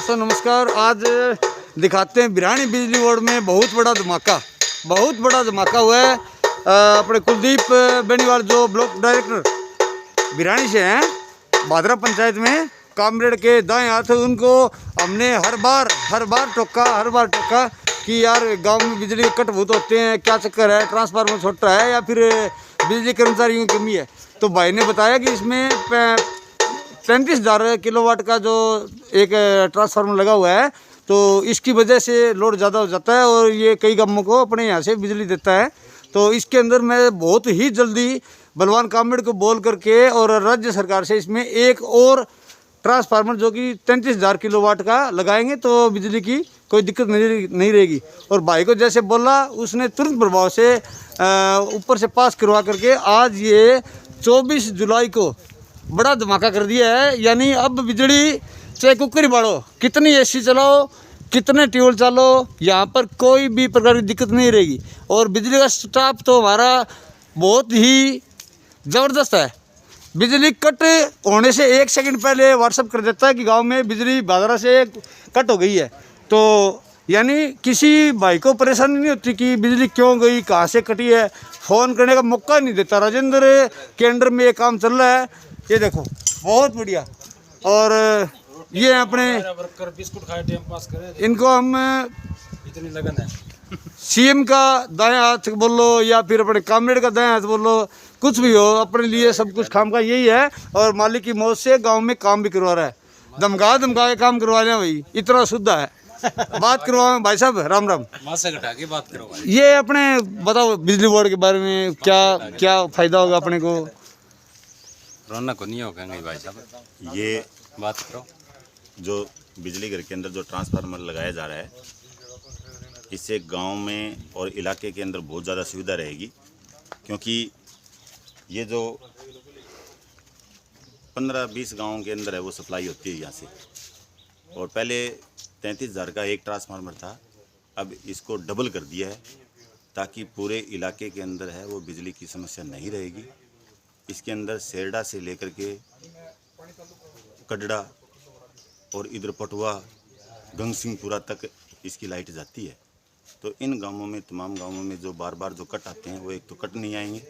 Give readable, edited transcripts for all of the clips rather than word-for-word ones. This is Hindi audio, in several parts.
दोस्तों नमस्कार। आज दिखाते हैं बिरानी बिजली बोर्ड में बहुत बड़ा धमाका हुआ है। अपने कुलदीप बेनीवाल जो ब्लॉक डायरेक्टर बिरानी से हैं, भादरा पंचायत में कामरेड के दाएं हाथ, उनको हमने हर बार टोका कि यार गांव में बिजली कट बहुत होते हैं, क्या चक्कर है, ट्रांसफार्मर छोटा है या फिर बिजली कर्मचारियों की कमी है। तो भाई ने बताया कि इसमें 35,000 किलोवाट का जो एक ट्रांसफार्मर लगा हुआ है, तो इसकी वजह से लोड ज़्यादा हो जाता है और ये कई गांवों को अपने यहाँ से बिजली देता है। तो इसके अंदर मैं बहुत ही जल्दी बलवान कामरेड को बोल करके और राज्य सरकार से इसमें एक और ट्रांसफार्मर जो कि 33,000 किलोवाट का लगाएंगे तो बिजली की कोई दिक्कत नहीं रहेगी। और भाई को जैसे बोला उसने तुरंत प्रभाव से ऊपर से पास करवा करके आज ये 24 जुलाई को बड़ा धमाका कर दिया है। यानी अब बिजली चाहे कुकर बाड़ो, कितनी एसी चलाओ, कितने ट्यूबवेल चलो, यहाँ पर कोई भी प्रकार की दिक्कत नहीं रहेगी। और बिजली का स्टाफ तो हमारा बहुत ही ज़बरदस्त है। बिजली कट होने से 1 सेकंड पहले व्हाट्सअप कर देता है कि गांव में बिजली भादरा से कट हो गई है। तो यानी किसी भाई को परेशानी नहीं होती कि बिजली क्यों गई, कहाँ से कटी है, फ़ोन करने का मौका नहीं देता। राजेंद्र के अंडर में ये काम चल रहा है, ये देखो बहुत बढ़िया। और ये अपने वर्कर बिस्कुट खाए टाइम पास करे, इनको हम इतनी लगन है। सीएम का दाएं हाथ बोल लो या फिर अपने कामरेड का दाएं हाथ बोल लो, कुछ भी हो, अपने लिए सब कुछ काम का यही है। और मालिक की मौत से गांव में काम भी करवा रहा है, धमका के काम करवा रहे हैं भाई, इतना शुद्ध है। बात करवा भाई साहब, राम राम। मासे घटा के बात करो भाई। ये अपने बताओ बिजली बोर्ड के बारे में क्या फायदा होगा अपने को। रौनक को नहीं होगा भाई साहब, ये बात करो। जो बिजली घर के अंदर जो ट्रांसफार्मर लगाया जा रहा है, इससे गांव में और इलाके के अंदर बहुत ज़्यादा सुविधा रहेगी। क्योंकि ये जो 15-20 गाँव के अंदर है वो सप्लाई होती है यहाँ से। और पहले 33,000 का एक ट्रांसफार्मर था, अब इसको डबल कर दिया है ताकि पूरे इलाके के अंदर है वो बिजली की समस्या नहीं रहेगी। इसके अंदर सेरडा से लेकर के कटड़ा और इधर पटुआ गंगसिंहपुरा तक इसकी लाइट जाती है। तो इन गांवों में, तमाम गांवों में जो बार जो कट आते हैं वो एक तो कट नहीं आएंगे,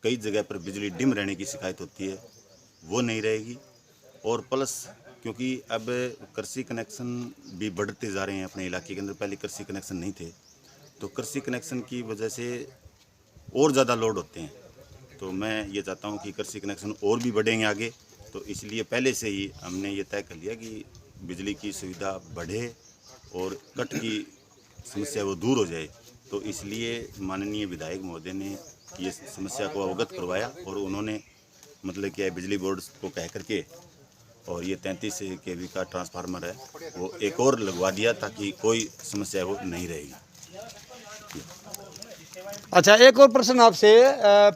कई जगह पर बिजली डिम रहने की शिकायत होती है वो नहीं रहेगी। और प्लस क्योंकि अब कृषि कनेक्शन भी बढ़ते जा रहे हैं अपने इलाके के अंदर, पहले कृषि कनेक्शन नहीं थे, तो कृषि कनेक्शन की वजह से और ज़्यादा लोड होते हैं। तो मैं ये चाहता हूँ कि कृषि कनेक्शन और भी बढ़ेंगे आगे, तो इसलिए पहले से ही हमने ये तय कर लिया कि बिजली की सुविधा बढ़े और कट की समस्या वो दूर हो जाए। तो इसलिए माननीय विधायक महोदय ने ये समस्या को अवगत करवाया और उन्होंने मतलब क्या बिजली बोर्ड को कह करके और ये 33 kV का ट्रांसफार्मर है वो एक और लगवा दिया ताकि कोई समस्या वो नहीं रहेगी। अच्छा, एक और प्रश्न आपसे।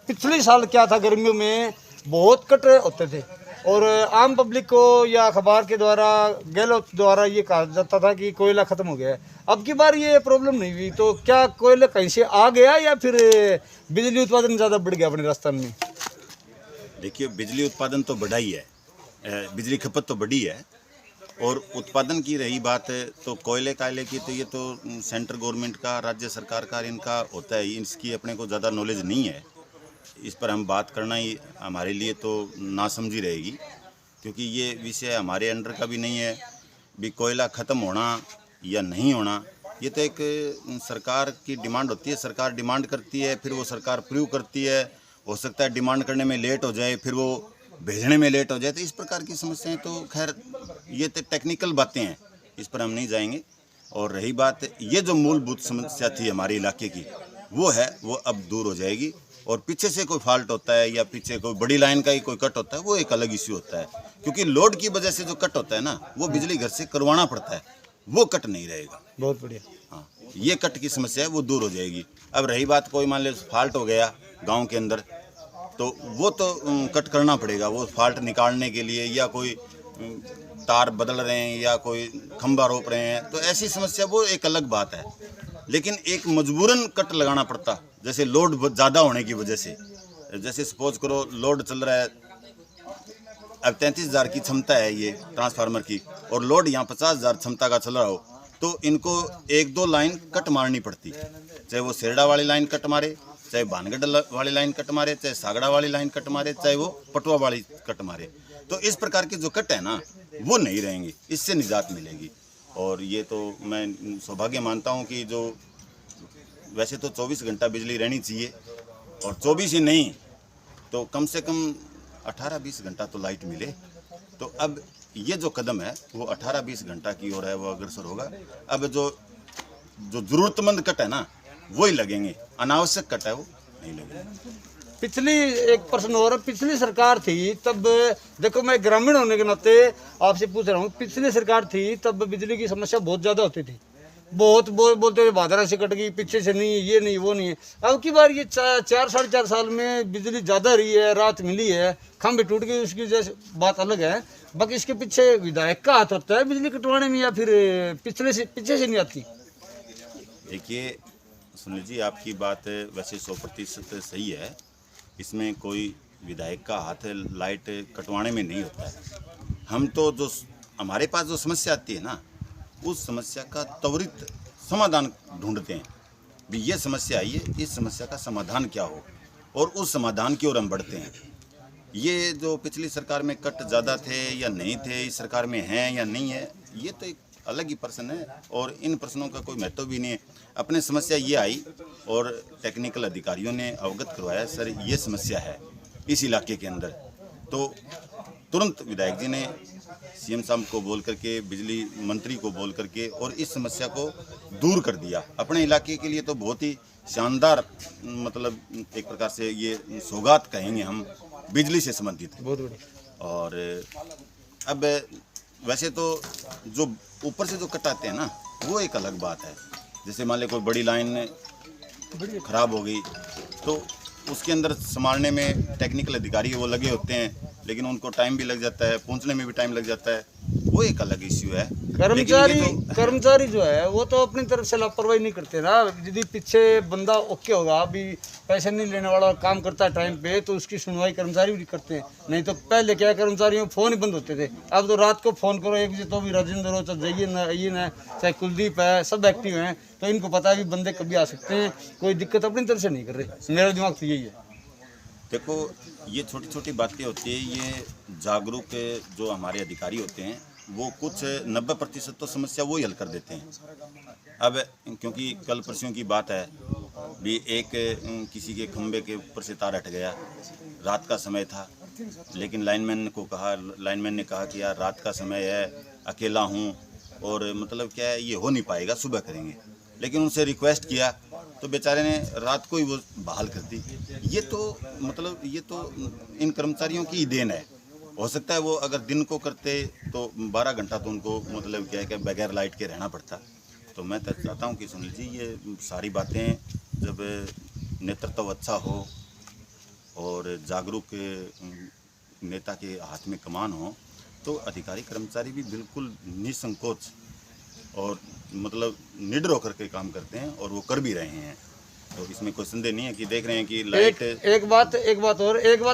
पिछले साल क्या था, गर्मियों में बहुत कट होते थे और आम पब्लिक को या अखबार के द्वारा, गहलोत द्वारा ये कहा जाता था कि कोयला ख़त्म हो गया है। अब की बार ये प्रॉब्लम नहीं हुई, तो क्या कोयला कहीं से आ गया या फिर बिजली उत्पादन ज़्यादा बढ़ गया अपने राजस्थान में? देखिए, बिजली उत्पादन तो बढ़ा ही है, बिजली खपत तो बढ़ी है। और उत्पादन की रही बात तो कोयले कायले की, तो ये तो सेंट्रल गवर्नमेंट का, राज्य सरकार का इनका होता है, इसकी अपने को ज़्यादा नॉलेज नहीं है। इस पर हम बात करना ही हमारे लिए तो नासमझी रहेगी, क्योंकि ये विषय हमारे अंडर का भी नहीं है। भी कोयला ख़त्म होना या नहीं होना, ये तो एक सरकार की डिमांड होती है। सरकार डिमांड करती है, फिर वो सरकार प्रूव करती है। हो सकता है डिमांड करने में लेट हो जाए, फिर वो भेजने में लेट हो जाए। तो इस प्रकार की समस्याएं तो खैर ये तो टेक्निकल बातें हैं, इस पर हम नहीं जाएंगे। और रही बात ये जो मूलभूत समस्या थी हमारे इलाके की, वो है, वो अब दूर हो जाएगी। और पीछे से कोई फॉल्ट होता है या पीछे कोई बड़ी लाइन का ही कोई कट होता है, वो एक अलग इश्यू होता है। क्योंकि लोड की वजह से जो कट होता है ना, वो बिजली घर से करवाना पड़ता है, वो कट नहीं रहेगा। बहुत बढ़िया। हाँ, ये कट की समस्या है वो दूर हो जाएगी। अब रही बात कोई मान लो फॉल्ट हो गया गाँव के अंदर, तो वो तो कट करना पड़ेगा। वो फॉल्ट निकालने के लिए या कोई तार बदल रहे हैं या कोई खंभा रोप रहे हैं, तो ऐसी समस्या वो एक अलग बात है। लेकिन एक मजबूरन कट लगाना पड़ता, जैसे लोड ज़्यादा होने की वजह से, जैसे सपोज करो लोड चल रहा है अब 33,000 की क्षमता है ये ट्रांसफार्मर की और लोड यहाँ 50,000 क्षमता का चल रहा हो, तो इनको 1-2 लाइन कट मारनी पड़ती, चाहे वो सेरडा वाली लाइन कट मारे, चाहे भानगढ़ वाली लाइन कट मारे, चाहे सागड़ा वाली लाइन कट मारे, चाहे वो पटुआ वाली कट मारे। तो इस प्रकार के जो कट है ना वो नहीं रहेंगे, इससे निजात मिलेगी। और ये तो मैं सौभाग्य मानता हूँ कि जो वैसे तो 24 घंटा बिजली रहनी चाहिए और 24 ही नहीं तो कम से कम 18-20 घंटा तो लाइट मिले। तो अब ये जो कदम है वो 18-20 घंटा की ओर है, वो अग्रसर होगा। अब जो ज़रूरतमंद कट है ना वही लगेंगे, अनावश्यक कट है वो नहीं लगेंगे। पिछली एक प्रश्न और, पिछली सरकार थी तब, देखो मैं ग्रामीण होने के नाते आपसे पूछ रहा हूँ, पिछली सरकार थी तब बिजली की समस्या बहुत ज़्यादा होती थी, बहुत बोलते थे भादरा से कट गई, पीछे से नहीं, ये नहीं वो नहीं है। अब की बार ये 4-4.5 साल में बिजली ज़्यादा रही है, रात मिली है, खंभे टूट गए, उसकी जैसे बात अलग है। बाकी इसके पीछे विधायक का हाथ होता है बिजली कटवाने में या फिर पीछे से नहीं आती? देखिए सुनील जी, आपकी बात वैसे 100% सही है, इसमें कोई विधायक का हाथ लाइट कटवाने में नहीं होता है। हम तो जो हमारे पास जो समस्या आती है ना उस समस्या का त्वरित समाधान ढूंढते हैं, भी ये समस्या आई है, इस समस्या का समाधान क्या हो, और उस समाधान की ओर हम बढ़ते हैं। ये जो पिछली सरकार में कट ज़्यादा थे या नहीं थे, इस सरकार में हैं या नहीं है, ये तो एक अलग ही प्रश्न है और इन प्रश्नों का कोई महत्व भी नहीं है। अपने समस्या ये आई और टेक्निकल अधिकारियों ने अवगत करवाया, सर ये समस्या है इस इलाके के अंदर, तो तुरंत विधायक जी ने सीएम साहब को बोल करके, बिजली मंत्री को बोल करके और इस समस्या को दूर कर दिया। अपने इलाके के लिए तो बहुत ही शानदार, मतलब एक प्रकार से ये सौगात कहेंगे हम, बिजली से संबंधित बहुत बढ़िया। और अब वैसे तो जो ऊपर से जो कटाते हैं ना वो एक अलग बात है। जैसे मान ले कोई बड़ी लाइन खराब हो गई तो उसके अंदर संभालने में टेक्निकल अधिकारी वो लगे होते हैं, लेकिन उनको टाइम भी लग जाता है, पहुंचने में भी टाइम लग जाता है, वो एक अलग इश्यू है। कर्मचारी जो है वो तो अपनी तरफ से लापरवाही नहीं करते ना। यदि पीछे बंदा ओके होगा, अभी पैसे नहीं लेने वाला काम करता है टाइम पे, तो उसकी सुनवाई कर्मचारी भी करते हैं। नहीं तो पहले क्या, कर्मचारियों फोन ही बंद होते थे, अब तो रात को फोन करो 1 बजे तो भी राजेंद्र हो, चाहे जाइए ना, ये ना, चाहे कुलदीप है, सब एक्टिव हैं, तो इनको पता है भी बंदे कभी आ सकते हैं, कोई दिक्कत अपनी तरफ से नहीं कर रहे। मेरा दिमाग तो यही है। देखो ये छोटी छोटी बातें होती है, ये जागरूक जो हमारे अधिकारी होते हैं वो कुछ 90% तो समस्या वो ही हल कर देते हैं। अब क्योंकि कल परसों की बात है भी एक किसी के खंबे के ऊपर से तार हट गया, रात का समय था, लेकिन लाइनमैन ने कहा कि यार रात का समय है, अकेला हूँ और मतलब क्या है ये हो नहीं पाएगा, सुबह करेंगे। लेकिन उनसे रिक्वेस्ट किया तो बेचारे ने रात को ही वो बहाल कर दी। ये तो मतलब ये तो इन कर्मचारियों की ही देन है। हो सकता है वो अगर दिन को करते तो 12 घंटा तो उनको मतलब क्या है कि बगैर लाइट के रहना पड़ता। तो मैं तो चाहता हूँ कि सुनील जी ये सारी बातें जब नेतृत्व अच्छा हो और जागरूक नेता के हाथ में कमान हो तो अधिकारी कर्मचारी भी बिल्कुल निसंकोच और मतलब निडर होकर के काम करते हैं और वो कर भी रहे हैं। तो इसमें कोई संदेह नहीं है कि देख रहे हैं कि लाइट एक बात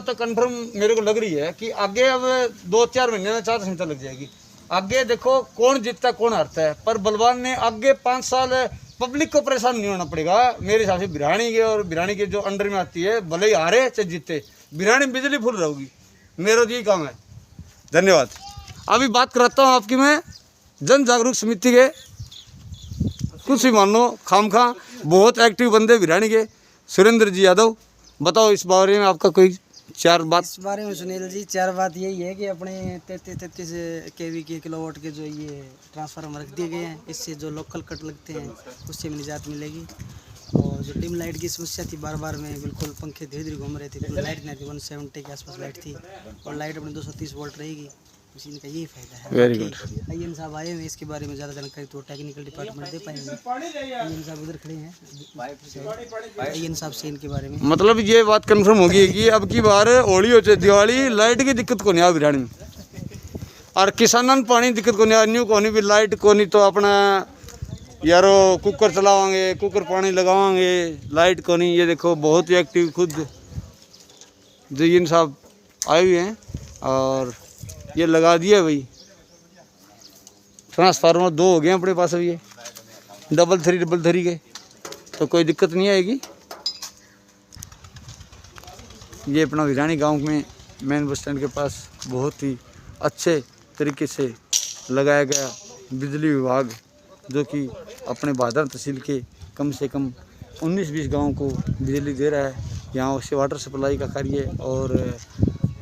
तो कंफर्म मेरे को लग रही है कि आगे अब 2-4 महीने में 4 घंटा लग जाएगी। आगे देखो कौन जीतता कौन हारता है, पर बलवान ने आगे 5 साल पब्लिक को परेशान नहीं होना पड़ेगा मेरे हिसाब से। बिरानी के और बिरानी के जो अंडर में आती है, भले ही हारे चाहे जीते, बिरानी बिजली फुल रहेगी। मेरा यही काम है। धन्यवाद। अभी बात कराता हूँ आपकी मैं जन जागरूक समिति के, कुछ भी मान लो खामखा बहुत एक्टिव बंदे बिरानी के, सुरेंद्र जी यादव, बताओ इस बारे में आपका कोई 4 बात। इस बारे में सुनील जी 4 बात यही है कि अपने 33 केवी के किलोवाट के जो ये ट्रांसफार्मर रख दिए गए हैं, इससे जो लोकल कट लगते हैं उससे भी निजात मिलेगी। और जो डिम लाइट की समस्या थी, बार में बिल्कुल पंखे धीरे धीरे घूम रहे थे, बिल्कुल लाइट नहीं थी, 170 के आसपास लाइट थी और लाइट अपने 230 वोल्ट रहेगी। मशीन का यही फायदा है। Very good. आईएन साहब आए हुए, इसके बारे में ज़्यादा जानकारी तो टेक्निकल डिपार्टमेंट दे पाएंगे। आईएन साहब उधर खड़े हैं, आईएन साहब से इनके बारे में मतलब ये बात कंफर्म होगी कि अब की बार होली हो चाहे दिवाली, लाइट की दिक्कत को नहीं आ बिरानी में, और किसानों पानी दिक्कत को नहीं आ, न्यू को नहीं भी लाइट को नहीं तो अपना यारो कुकर चलावांगे, कुकर पानी लगावांगे, लाइट को नहीं। ये देखो बहुत ही एक्टिव खुद जयन साहब आए हुए हैं और ये लगा दिया भाई। ट्रांसफार्मर 2 हो गए अपने पास अभी, ये डबल थ्री के, तो कोई दिक्कत नहीं आएगी। ये अपना वीरानी गांव में मेन बस स्टैंड के पास बहुत ही अच्छे तरीके से लगाया गया बिजली विभाग, जो कि अपने भादर तहसील के कम से कम 19-20 गाँव को बिजली दे रहा है। यहाँ से वाटर सप्लाई का कार्य और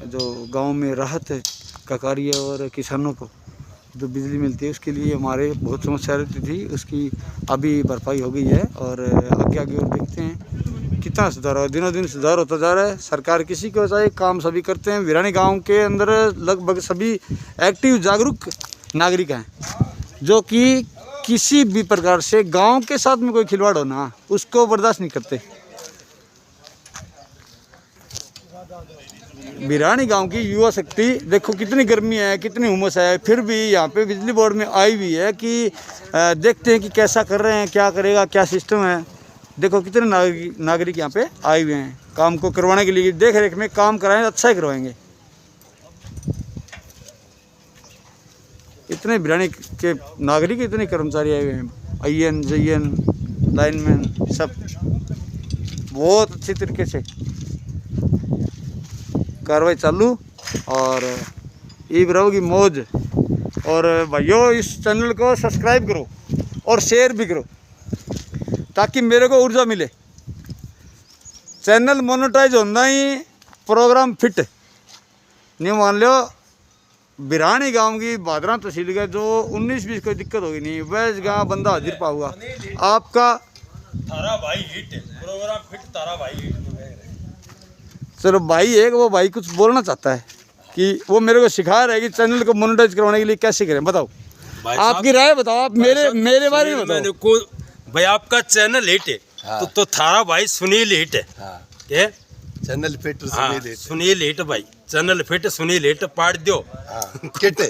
जो गांव में राहत का कार्य और किसानों को जो बिजली मिलती है उसके लिए हमारे बहुत समस्या रहती थी, उसकी अभी भरपाई हो गई है। और आगे और देखते हैं कितना सुधार हो, दिनों दिन सुधार होता जा रहा है। सरकार किसी को चाहे काम सभी करते हैं। वीरानी गांव के अंदर लगभग सभी एक्टिव जागरूक नागरिक हैं, जो कि किसी भी प्रकार से गांव के साथ में कोई खिलवाड़ हो ना उसको बर्दाश्त नहीं करते। वीरानी गांव की युवा शक्ति देखो, कितनी गर्मी है, कितनी उमस है, फिर भी यहाँ पे बिजली बोर्ड में आई हुई है कि देखते हैं कि कैसा कर रहे हैं, क्या करेगा, क्या सिस्टम है। देखो कितने नागरिक यहाँ पे आए हुए हैं काम को करवाने के लिए, देख रेख में काम कराएं, अच्छा ही करवाएंगे। इतने वीरानी के नागरिक, इतने कर्मचारी आए हुए हैं, IN JN लाइनमैन, सब बहुत अच्छी तरीके से कार्रवाई चालू। और ये रहोगी मौज। और भाइयों, इस चैनल को सब्सक्राइब करो और शेयर भी करो ताकि मेरे को ऊर्जा मिले। चैनल मोनेटाइज होना ही प्रोग्राम फिट नहीं। मान लो वीरानी गांव की भादरा तहसील का जो 19-20 कोई दिक्कत होगी नहीं, वह गाँव बंदा हाजिर पाऊंगा आपका। तारा भाई हिट प्रोग्राम फिट, तारा भाई हिट। चलो भाई एक वो भाई कुछ बोलना चाहता है कि वो मेरे को सिखा रहा है कि चैनल को मोनेटाइज करवाने के लिए कैसे करें, बताओ आपकी राय बताओ। आप मेरे बारे में बताओ। भाई आपका चैनल हिट है। हाँ। तो थारा भाई सुनील हिट है। हाँ। ये चैनल फिट हाँ, सुनील हिट भाई, चैनल फिट सुनील हिट पाड़ दो। हाँ। किट